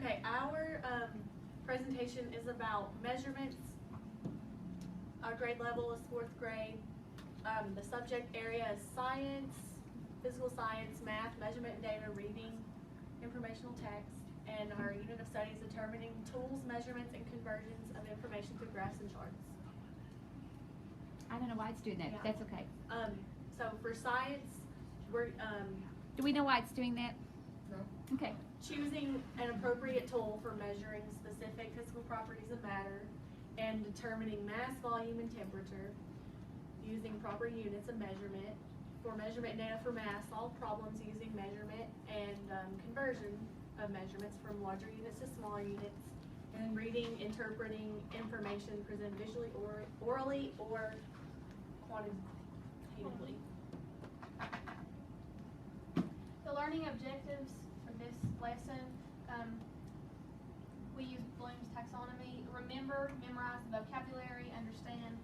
Okay, our presentation is about measurements. Our grade level is 4th grade. The subject area is science, physical science, math, measurement and data, reading, informational text, and our unit of study is determining tools, measurements, and conversions of information through graphs and charts. I don't know why it's doing that, but that's okay. So for science, we're do we know why it's doing that? No. Okay. choosing an appropriate tool for measuring specific physical properties of matter and determining mass, volume, and temperature using proper units of measurement. For measurement data for mass, solve problems using measurement and conversion of measurements from larger units to smaller units, and reading, interpreting information presented visually or orally or quantitatively. The learning objectives for this lesson, we use Bloom's taxonomy. Remember, memorize the vocabulary, understand,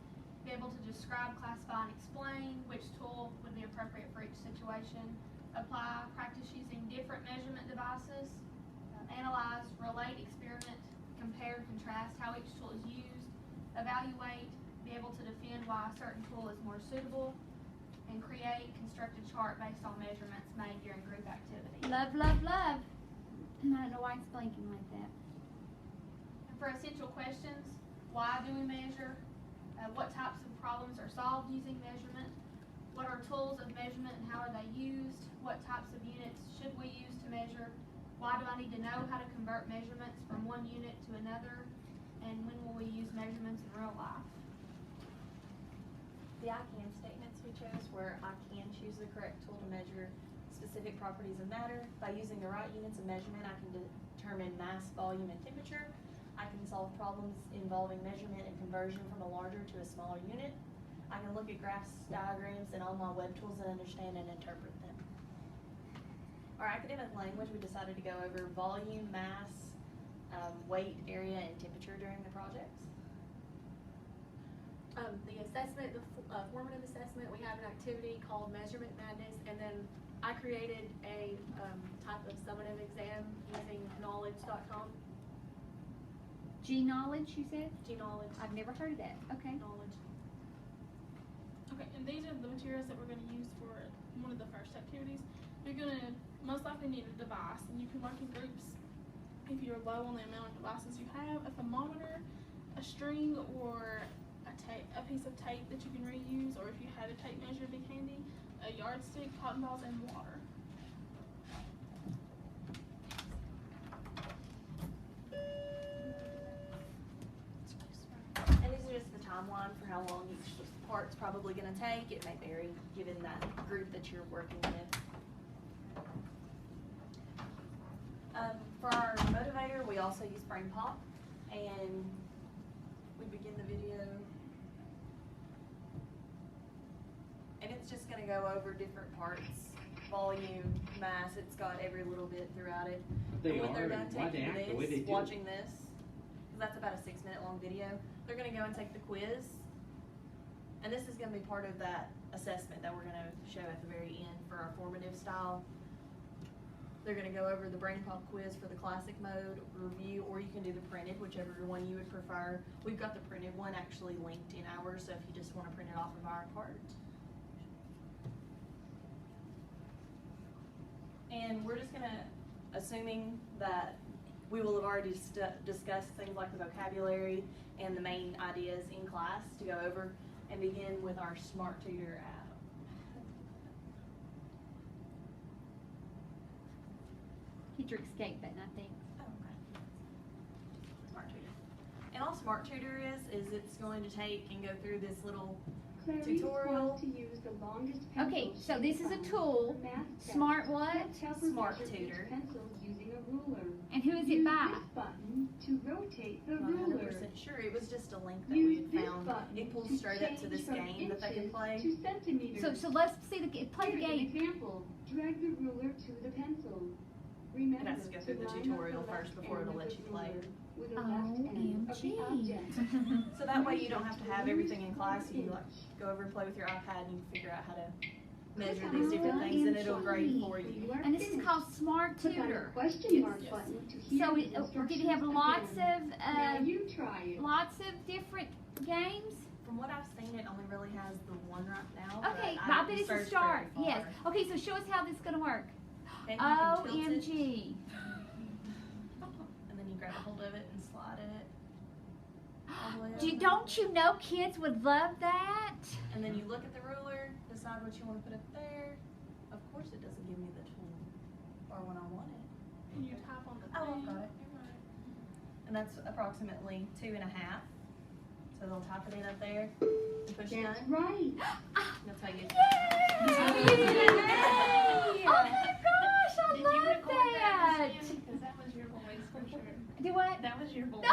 be able to describe, classify, and explain which tool would be appropriate for each situation. Apply, practice using different measurement devices. Analyze, relate, experiment, compare, contrast how each tool is used. Evaluate, be able to defend why a certain tool is more suitable. And create, construct a chart based on measurements made during group activity. Love, love, love. I don't know why it's blinking like that. And for essential questions, why do we measure? What types of problems are solved using measurement? What are tools of measurement and how are they used? What types of units should we use to measure? Why do I need to know how to convert measurements from one unit to another? And when will we use measurements in real life? The I can statements we chose where I can choose the correct tool to measure specific properties of matter. By using the right units of measurement, I can determine mass, volume, and temperature. I can solve problems involving measurement and conversion from a larger to a smaller unit. I can look at graphs, diagrams, and online web tools and understand and interpret them. Our academic language, we decided to go over volume, mass, weight, area, and temperature during the projects. The assessment, the formative assessment, we have an activity called Measurement Madness, and then I created a type of summative exam using knowledge.com. G-knowledge, you said? G-knowledge. I've never heard of that. Okay. Knowledge. Okay, and these are the materials that we're going to use for one of the first activities. You're going to most likely need a device, and you can work in groups if you're low on the amount of devices you have. A thermometer, a string, or a piece of tape that you can reuse, or if you had a tape measure, it'd be handy, a yardstick, cotton balls, and water. And these are just the timeline for how long each part's probably going to take. It may vary given that group that you're working with. For our motivator, we also use Brain Pop, and we begin the video. And it's just going to go over different parts, volume, mass. It's got every little bit throughout it. And when they're done taking this, watching this, because that's about a 6-minute long video, they're going to go and take the quiz. And this is going to be part of that assessment that we're going to show at the very end for our formative style. They're going to go over the Brain Pop quiz for the classic mode review, or you can do the printed, whichever one you would prefer. We've got the printed one actually linked in ours, so if you just want to print it off of our part. And we're just going to, assuming that we will have already discussed things like the vocabulary and the main ideas in class, to go over and begin with our Smart Tutor app. Hit your escape button, I think. Oh, okay. Smart Tutor. And all Smart Tutor is it's going to take and go through this little tutorial. To use the longest Okay, so this is a tool. Smart what? Smart Tutor. Pencils using a ruler. And who is it by? Use this button to rotate the I'm not ruler. 100% sure. It was just a link that we Use had this found. button It pulls to straight up to this change from game that they can inches play. to centimeters. So let's see the play the Here's an game. example. Drag the ruler to the pencil. Remember It has to go through the line up tutorial the first left before end it'll of let the you play. ruler with the left end of the OMG. object. So that way you don't have to have everything in class. You like go over and play with your iPad and you can figure out how to measure these different things, and it'll grade for you. And this is called Smart Click on the Tutor. question mark Yes. button to hear So the did you instructions have lots again. Now of, you try it. lots of different games? From what I've seen, it only really has the one right now. But Okay, I but I didn't bet it's a search start, very yes. far. Okay, so show us how this is gonna work. Okay, you can tilt it, OMG. and then you grab a hold of it and slide it. all the way Do, over. don't you know kids would love that? And then you look at the ruler, decide what you want to put up there. Of course, it doesn't give me the tool, or when I want it. And you type on the Oh, I've thing. got it. And that's approximately 2.5. So they'll type it in up there and push done. That's right. That's how you. Yay! Oh my gosh, I Did you love record that. Because that was your voice for sure. Do what? That was your voice.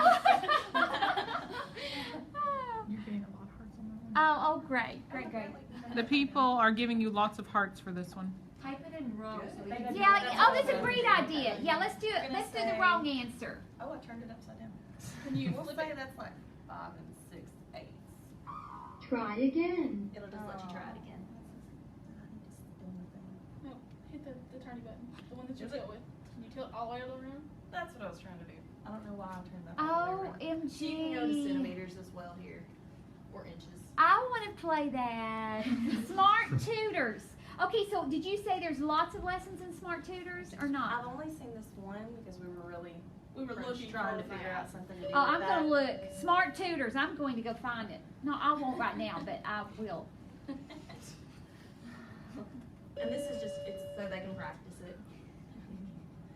You're getting a lot of hearts on that one. Oh, great, great, great. The people are giving you lots of hearts for this one. Type it in wrong so we can. Yeah, That's oh, what that's a I'm great gonna do. idea. Yeah, let's do it. I'm gonna Let's do the say- wrong answer. Oh, I turned it upside down. Can you We'll flip say it? that's like 5 and 6 eighths. Try again. It'll just let you try it again. No, hit the tiny button. The one that you Is it? tilt with. Can you tilt all the way around? That's what I was trying to do. I don't know why I turned that all the way around. OMG. You can go to centimeters as well here, or inches. I want to play that. Smart Tutors. Okay, so did you say there's lots of lessons in Smart Tutors or not? I've only seen this one because we were really We were looking trying for to figure that. out something to do Oh, with I'm that. going to look. Smart Tutors. I'm going to go find it. No, I won't right now, but I will. And this is just, it's so they can practice it.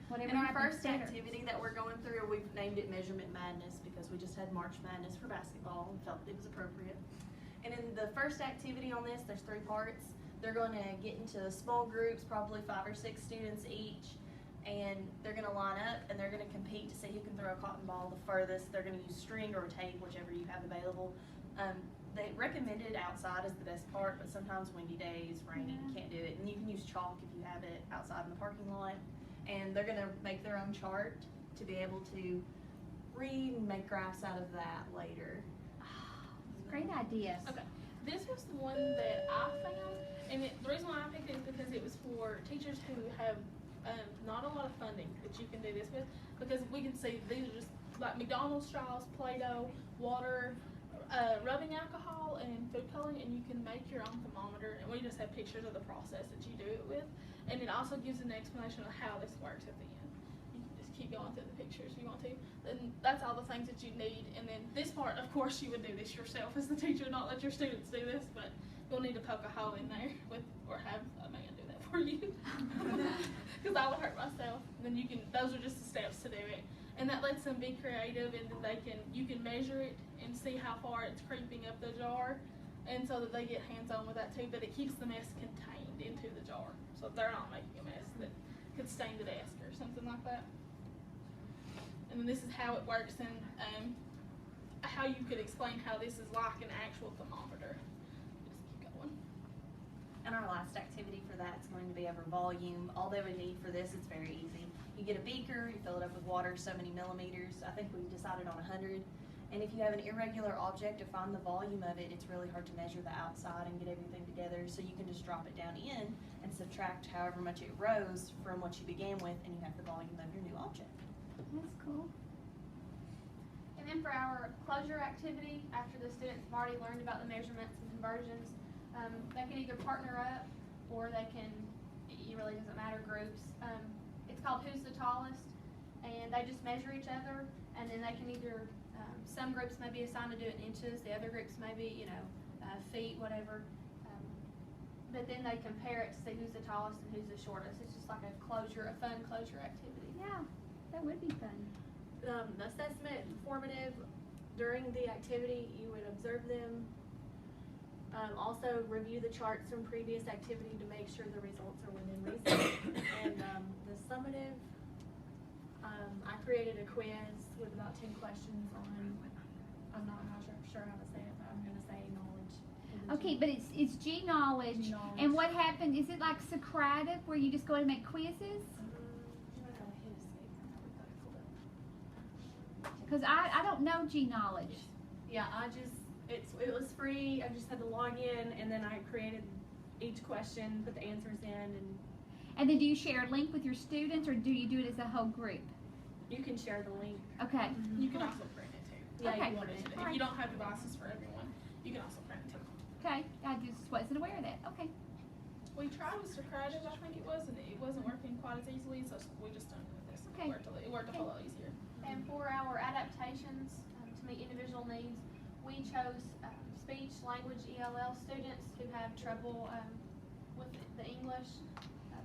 Whatever And our happens, first better. activity that we're going through, we've named it Measurement Madness because we just had March Madness for basketball and felt it was appropriate. And in the first activity on this, there's 3 parts. They're going to get into small groups, probably 5 or 6 students each, and they're going to line up and they're going to compete to see who can throw a cotton ball the furthest. They're going to use string or tape, whichever you have available. They recommended outside is the best part, but sometimes windy days, rainy, you can't do it. And you can use chalk if you have it outside in the parking lot. And they're going to make their own chart to be able to read and make graphs out of that later. Great idea. Okay, this was the one that I found, and the reason why I picked it is because it was for teachers who have not a lot of funding that you can do this with, because we can see these are just like McDonald's straws, Play-Doh, water, rubbing alcohol, and food coloring, and you can make your own thermometer, and we just have pictures of the process that you do it with, and it also gives an explanation of how this works at the end. You can just keep going through the pictures if you want to. And that's all the things that you need. And then this part, of course, you would do this yourself as the teacher, not let your students do this, but you'll need to poke a hole in there with, or have a man do that for you. Because I would hurt myself. And then you can, those are just the steps to do it. And that lets them be creative, and then you can measure it and see how far it's creeping up the jar. And so that they get hands-on with that too, but it keeps the mess contained into the jar. So they're not making a mess that could stain the desk or something like that. And then this is how it works, and how you could explain how this is like an actual thermometer. Just keep going. And our last activity for that is going to be over volume. All they would need for this, it's very easy. You get a beaker, you fill it up with water, so many millimeters. I think we decided on 100. And if you have an irregular object, to find the volume of it, it's really hard to measure the outside and get everything together. So you can just drop it down in and subtract however much it rose from what you began with, and you have the volume of your new object. That's cool. And then for our closure activity, after the students have already learned about the measurements and conversions, they can either partner up or they can, it really doesn't matter, groups. It's called Who's the Tallest, and they just measure each other, and then they can either, some groups may be assigned to do it in inches, the other groups may be, feet, whatever. But then they compare it to see who's the tallest and who's the shortest. It's just like a fun closure activity. Yeah, that would be fun. Assessment, formative, during the activity, you would observe them. Also review the charts from previous activity to make sure the results are within reason. And the summative, I created a quiz with about 10 questions on, I'm not sure how to say it, but I'm going to say knowledge. Okay, but it's G knowledge. Knowledge. And what happened? Is it like Socratic where you just go and make quizzes? Because I don't know G knowledge. Yeah, it was free. I just had to log in, and then I created each question, put the answers in, And then do you share a link with your students, or do you do it as a whole group? you can share the link. Okay. You can also print it too. Yeah, Okay. you want it. If you don't have devices for everyone, you can also print it too. Okay. I just wasn't aware of that. Okay. We tried with Socrative, I think it was, and it wasn't working quite as easily, so we just done it with this. Okay. It worked a whole lot easier. And for our adaptations to meet individual needs, we chose speech language ELL students who have trouble with the English.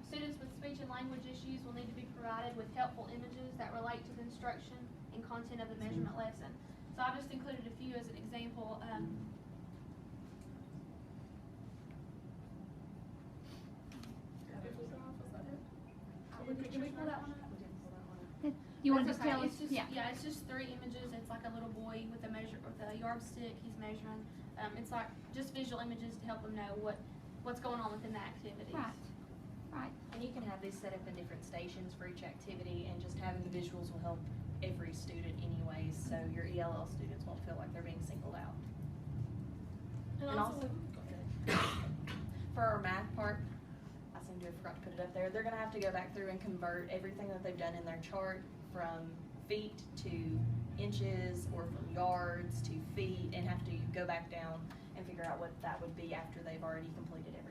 Students with speech and language issues will need to be provided with helpful images that relate to the instruction and content of the measurement lesson. So I just included a few as an example. Did we pull that one up? You want to That's just tell okay. us? It's just, it's just 3 images. It's like a little boy with a yardstick. He's measuring. It's like just visual images to help them know what's going on within the activities. Right. Right. And you can have these set up in different stations for each activity, and just having the visuals will help every student anyways, so your ELL students won't feel like they're being singled out. And also, for our math part, I seem to have forgot to put it up there, they're gonna have to go back through and convert everything that they've done in their chart from feet to inches, or from yards to feet, and have to go back down and figure out what that would be after they've already completed everything.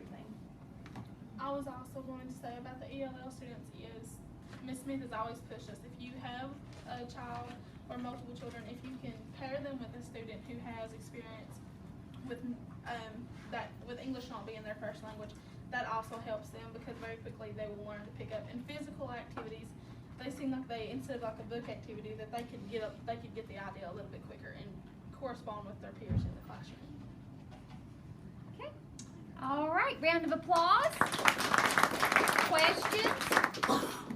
I was also going to say about the ELL students is Ms. Smith has always pushed us. If you have a child or multiple children, if you can pair them with a student who has experience with with English not being their first language, that also helps them, because very quickly they will learn to pick up. In physical activities, they seem like instead of like a book activity, that they could get the idea a little bit quicker and correspond with their peers in the classroom. Okay. All right. Round of applause. Questions?